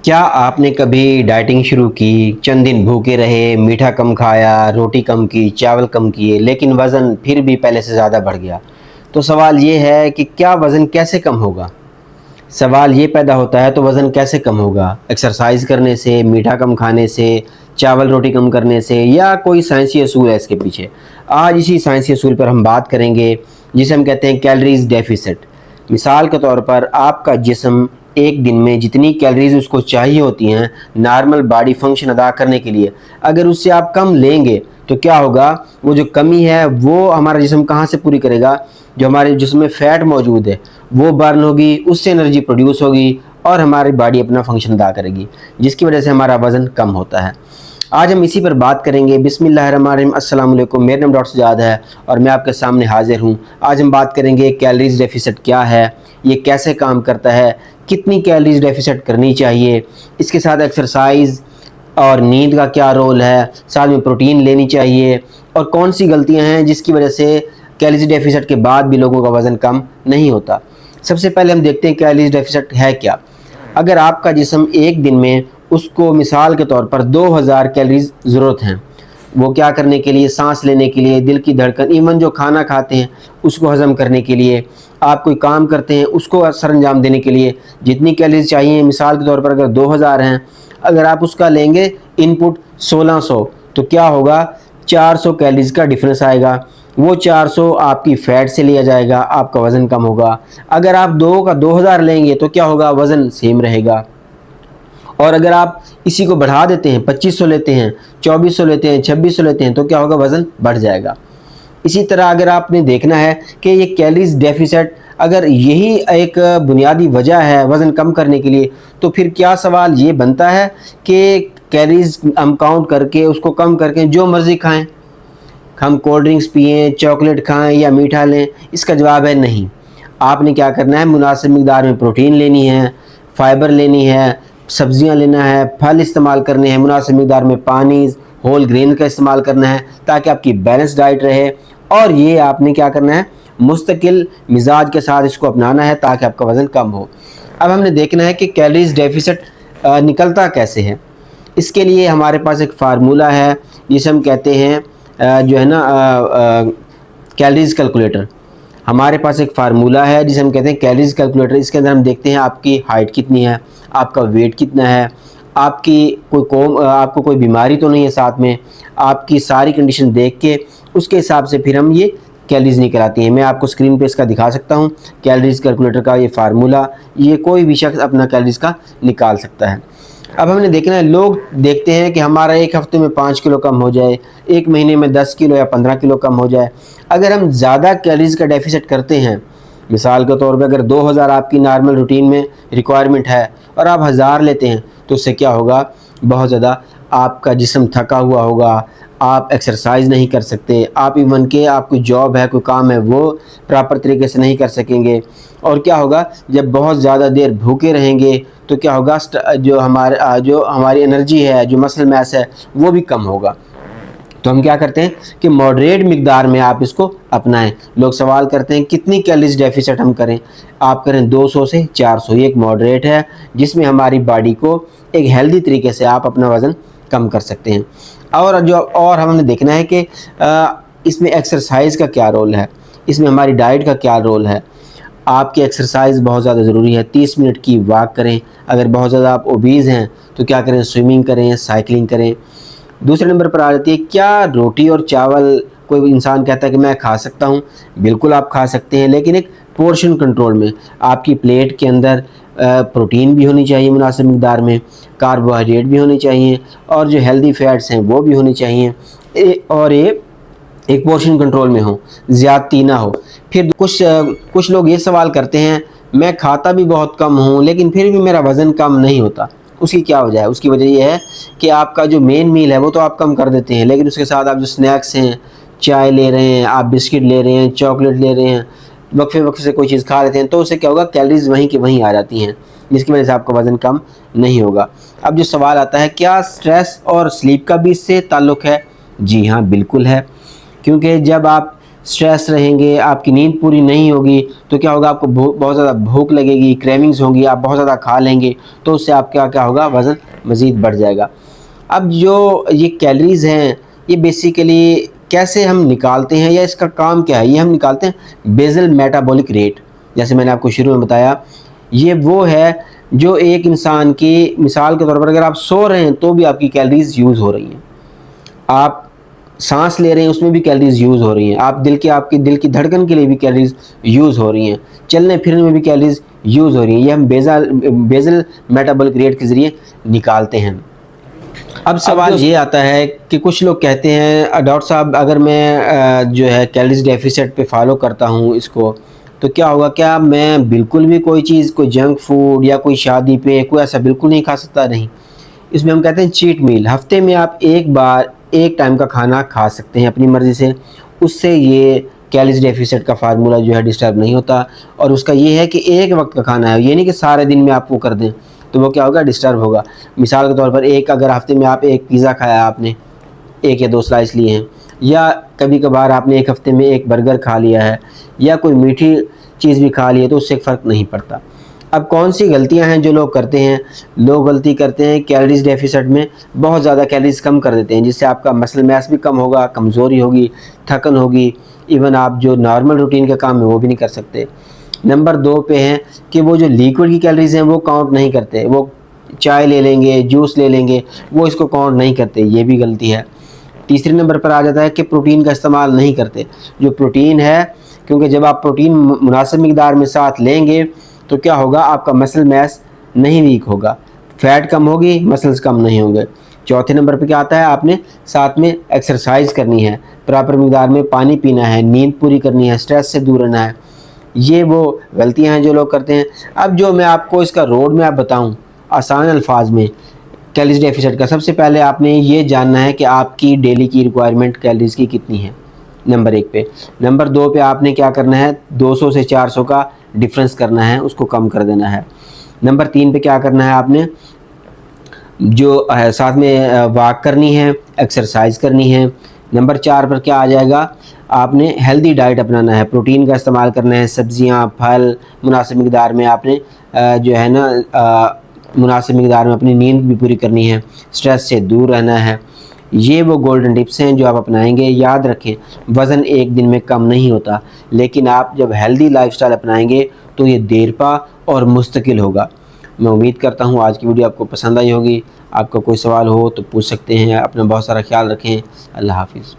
क्या आपने कभी डाइटिंग शुरू की, चंद दिन भूखे रहे, मीठा कम खाया, रोटी कम की, चावल कम किए, लेकिन वज़न फिर भी पहले से ज़्यादा बढ़ गया? तो सवाल ये है कि क्या वज़न कैसे कम होगा? सवाल ये पैदा होता है तो वज़न कैसे कम होगा? एक्सरसाइज़ करने से, मीठा कम खाने से, चावल रोटी कम करने से, या कोई साइंसी असूल है इसके पीछे? आज इसी साइंसी असूल पर हम बात करेंगे, जिसे हम कहते हैं कैलोरीज़ डेफ़िसिट। मिसाल के तौर पर आपका जिस्म एक दिन में जितनी कैलोरीज उसको चाहिए होती हैं नॉर्मल बॉडी फंक्शन अदा करने के लिए, अगर उससे आप कम लेंगे तो क्या होगा, वो जो कमी है वो हमारा जिस्म कहाँ से पूरी करेगा? जो हमारे जिस्म में फ़ैट मौजूद है वो बर्न होगी, उससे एनर्जी प्रोड्यूस होगी और हमारी बॉडी अपना फंक्शन अदा करेगी, जिसकी वजह से हमारा वज़न कम होता है। आज हम इसी पर बात करेंगे। बिस्मिल्लाहिर्रहमानिर्रहीम। अस्सलाम वालेकुम। मेरा नाम डॉक्टर सजाद है और मैं आपके सामने हाजिर हूँ। आज हम बात करेंगे कैलोरीज डेफिसिट क्या है, ये कैसे काम करता है, कितनी कैलोरीज डेफिसिट करनी चाहिए, इसके साथ एक्सरसाइज और नींद का क्या रोल है, साथ में प्रोटीन लेनी चाहिए, और कौन सी गलतियाँ हैं जिसकी वजह से कैलोरीज डेफिसिट के बाद भी लोगों का वज़न कम नहीं होता। सबसे पहले हम देखते हैं कैलोरीज डेफिसिट है क्या। अगर आपका जिस्म एक दिन में उसको मिसाल के तौर पर 2000 कैलोरीज ज़रूरत हैं, वो क्या करने के लिए, सांस लेने के लिए, दिल की धड़कन, इवन जो खाना खाते हैं उसको हज़म करने के लिए, आप कोई काम करते हैं उसको सर अंजाम देने के लिए जितनी कैलोरीज चाहिए, मिसाल के तौर पर अगर 2000 हैं, अगर आप उसका लेंगे इनपुट 1600, तो क्या होगा, 400 कैलोरीज का डिफरेंस आएगा। वो 400 आपकी फ़ैट से लिया जाएगा, आपका वज़न कम होगा। अगर आप 2 का 2000 लेंगे तो क्या होगा, वज़न सेम रहेगा। और अगर आप इसी को बढ़ा देते हैं, 2500 लेते हैं, 2400 लेते हैं, 2600 लेते हैं, तो क्या होगा, वज़न बढ़ जाएगा। इसी तरह अगर आपने देखना है कि ये कैलोरीज डेफिसिट अगर यही एक बुनियादी वजह है वज़न कम करने के लिए, तो फिर क्या सवाल ये बनता है कि कैलोरीज हम काउंट करके उसको कम करके जो मर्ज़ी खाएं, हम कोल्ड ड्रिंक्स पिएं, चॉकलेट खाएं या मीठा लें? इसका जवाब है नहीं। आपने क्या करना है, मुनासिब मिक़दार में प्रोटीन लेनी है, फ़ाइबर लेनी है, सब्जियां लेना है, फल इस्तेमाल करने हैं, मुनासिब मिक़दार में पानी, होल ग्रेन का इस्तेमाल करना है ताकि आपकी बैलेंस डाइट रहे। और ये आपने क्या करना है, मुस्तकिल मिजाज के साथ इसको अपनाना है ताकि आपका वज़न कम हो। अब हमने देखना है कि कैलोरीज डेफिसिट निकलता कैसे है। इसके लिए हमारे पास एक फार्मूला है जिसे हम कहते हैं जो है ना कैलोरीज कैलकुलेटर। हमारे पास एक फार्मूला है जिसे हम कहते हैं कैलोरीज कैलकुलेटर। इसके अंदर हम देखते हैं आपकी हाइट कितनी है, आपका वेट कितना है, आपको कोई बीमारी तो नहीं है साथ में, आपकी सारी कंडीशन देख के उसके हिसाब से फिर हम ये कैलोरीज निकल आती हैं। मैं आपको स्क्रीन पे इसका दिखा सकता हूँ, कैलोरीज कैलकुलेटर का ये फार्मूला, ये कोई भी शख्स अपना कैलोरीज का निकाल सकता है। अब हमने देखना है, लोग देखते हैं कि हमारा एक हफ्ते में 5 किलो कम हो जाए, एक महीने में 10 किलो या 15 किलो कम हो जाए। अगर हम ज़्यादा कैलोरीज का डेफिसिट करते हैं, मिसाल के तौर पे अगर 2000 आपकी नॉर्मल रूटीन में रिक्वायरमेंट है और आप 1000 लेते हैं, तो उससे क्या होगा, बहुत ज़्यादा आपका जिस्म थका हुआ होगा, आप एक्सरसाइज नहीं कर सकते, आप इवन के आप कोई जॉब है, कोई काम है, वो प्रॉपर तरीके से नहीं कर सकेंगे। और क्या होगा, जब बहुत ज़्यादा देर भूखे रहेंगे तो क्या होगा, जो हमारी एनर्जी है, जो मसल मैस है, वो भी कम होगा। तो हम क्या करते हैं कि मॉडरेट मिकदार में आप इसको अपनाएं। लोग सवाल करते हैं कितनी कैलोरीज डेफिसिट हम करें? आप करें 200 से 400, ये एक मॉडरेट है जिसमें हमारी बॉडी को एक हेल्दी तरीके से आप अपना वज़न कम कर सकते हैं। और हमने देखना है कि इसमें एक्सरसाइज का क्या रोल है, इसमें हमारी डाइट का क्या रोल है। आपकी एक्सरसाइज बहुत ज़्यादा ज़रूरी है, 30 मिनट की वॉक करें। अगर बहुत ज़्यादा आप ओबीज़ हैं तो क्या करें, स्विमिंग करें, साइकिलिंग करें। दूसरे नंबर पर आ जाती है, क्या रोटी और चावल कोई इंसान कहता है कि मैं खा सकता हूँ? बिल्कुल आप खा सकते हैं, लेकिन एक पोर्शन कंट्रोल में। आपकी प्लेट के अंदर प्रोटीन भी होनी चाहिए मुनासिब मिक़दार में, कार्बोहाइड्रेट भी होने चाहिए, और जो हेल्दी फैट्स हैं वो भी होने चाहिए, और ये एक पोर्शन कंट्रोल में हो, ज़्यादती ना हो। फिर कुछ लोग ये सवाल करते हैं, मैं खाता भी बहुत कम हूँ लेकिन फिर भी मेरा वज़न कम नहीं होता। उसकी क्या वजह है? उसकी वजह ये है कि आपका जो मेन मील है वो तो आप कम कर देते हैं, लेकिन उसके साथ आप जो स्नैक्स हैं, चाय ले रहे हैं, आप बिस्किट ले रहे हैं, चॉकलेट ले रहे हैं, वक्फे से कोई चीज़ खा लेते हैं, तो उससे क्या होगा, कैलोरीज वहीं की वहीं आ जाती हैं, जिसकी वजह से आपका वज़न कम नहीं होगा। अब जो सवाल आता है, क्या स्ट्रेस और स्लीप का भी इससे ताल्लुक़ है? जी हाँ, बिल्कुल है। क्योंकि जब आप स्ट्रेस रहेंगे, आपकी नींद पूरी नहीं होगी तो क्या होगा, आपको बहुत ज़्यादा भूख लगेगी, क्रेविंग्स होंगी, आप बहुत ज़्यादा खा लेंगे तो उससे आपका क्या होगा, वज़न मज़ीद बढ़ जाएगा। अब जो ये कैलोरीज़ हैं ये बेसिकली कैसे हम निकालते हैं या इसका काम क्या है, ये हम निकालते हैं बेसल मेटाबॉलिक रेट। जैसे मैंने आपको शुरू में बताया, ये वो है जो एक इंसान की, मिसाल के तौर पर अगर आप सो रहे हैं तो भी आपकी कैलोरीज़ यूज़ हो रही हैं, आप सांस ले रहे हैं उसमें भी कैलोरीज़ यूज़ हो रही हैं, आप आपकी दिल की धड़कन के लिए भी कैलोरीज़ यूज़ हो रही हैं, चलने फिरने में भी कैलोरीज़ यूज़ हो रही हैं। ये हम बेसल मेटाबॉलिक रेट के ज़रिए निकालते हैं। अब सवाल ये आता है कि कुछ लोग कहते हैं डॉक्टर साहब अगर मैं जो है कैलोरीज डेफिसिट पे फॉलो करता हूँ इसको, तो क्या होगा, क्या मैं बिल्कुल भी कोई चीज़, कोई जंक फूड या कोई शादी पे कोई ऐसा बिल्कुल नहीं खा सकता? नहीं, इसमें हम कहते हैं चीट मील। हफ्ते में आप एक बार एक टाइम का खाना खा सकते हैं अपनी मर्ज़ी से, उससे ये कैलोरीज डेफिसिट का फार्मूला जो है डिस्टर्ब नहीं होता। और उसका ये है कि एक वक्त का खाना है, ये नहीं कि सारे दिन में आप वो कर दें तो वो क्या होगा, डिस्टर्ब होगा। मिसाल के तौर पर अगर हफ्ते में आप एक पिज़्ज़ा खाया, आपने 1 या 2 स्लाइस लिए हैं, या कभी कभार आपने एक हफ्ते में एक बर्गर खा लिया है या कोई मीठी चीज़ भी खा ली है तो उससे फ़र्क नहीं पड़ता। अब कौन सी गलतियां हैं जो लोग करते हैं? लोग गलती करते हैं कैलोरीज डेफिसिट में बहुत ज़्यादा कैलोरीज कम कर देते हैं, जिससे आपका मसल मास भी कम होगा, कमज़ोरी होगी, थकन होगी, इवन आप जो नॉर्मल रूटीन का काम है वो भी नहीं कर सकते। नंबर 2 पे हैं कि वो जो लिक्विड की कैलोरीज हैं वो काउंट नहीं करते, वो चाय ले लेंगे, जूस ले लेंगे, वो इसको काउंट नहीं करते, ये भी गलती है। तीसरे नंबर पर आ जाता है कि प्रोटीन का इस्तेमाल नहीं करते। जो प्रोटीन है, क्योंकि जब आप प्रोटीन मुनासिब मिकदार में साथ लेंगे तो क्या होगा, आपका मसल मास नहीं वीक होगा, फैट कम होगी, मसल्स कम नहीं होंगे। चौथे नंबर पे क्या आता है, आपने साथ में एक्सरसाइज करनी है, प्रॉपर मिकदार में पानी पीना है, नींद पूरी करनी है, स्ट्रेस से दूर रहना है। ये वो गलतियां हैं जो लोग करते हैं। अब जो मैं आपको इसका रोड मैप बताऊं आसान अल्फाज में कैलोरीज डेफिसिट का, सबसे पहले आपने ये जानना है कि आपकी डेली की रिक्वायरमेंट कैलोरीज की कितनी है, नंबर 1 पे। नंबर 2 पे आपने क्या करना है, 200 से 400 का डिफरेंस करना है, उसको कम कर देना है। नंबर 3 पे क्या करना है, आपने जो साथ में वॉक करनी है, एक्सरसाइज करनी है। नंबर 4 पर क्या आ जाएगा, आपने हेल्दी डाइट अपनाना है, प्रोटीन का इस्तेमाल करना है, सब्जियां, फल मुनासिब मिकदार में, आपने जो है ना मुनासिब मिकदार में अपनी नींद भी पूरी करनी है, स्ट्रेस से दूर रहना है। ये वो गोल्डन टिप्स हैं जो आप अपनाएंगे। याद रखें, वज़न एक दिन में कम नहीं होता, लेकिन आप जब हेल्दी लाइफस्टाइल अपनाएंगे तो ये देरपा और मुस्तकिल होगा। मैं उम्मीद करता हूँ आज की वीडियो आपको पसंद आई होगी। आपका कोई सवाल हो तो पूछ सकते हैं। अपना बहुत सारा ख्याल रखें। अल्लाह हाफिज़।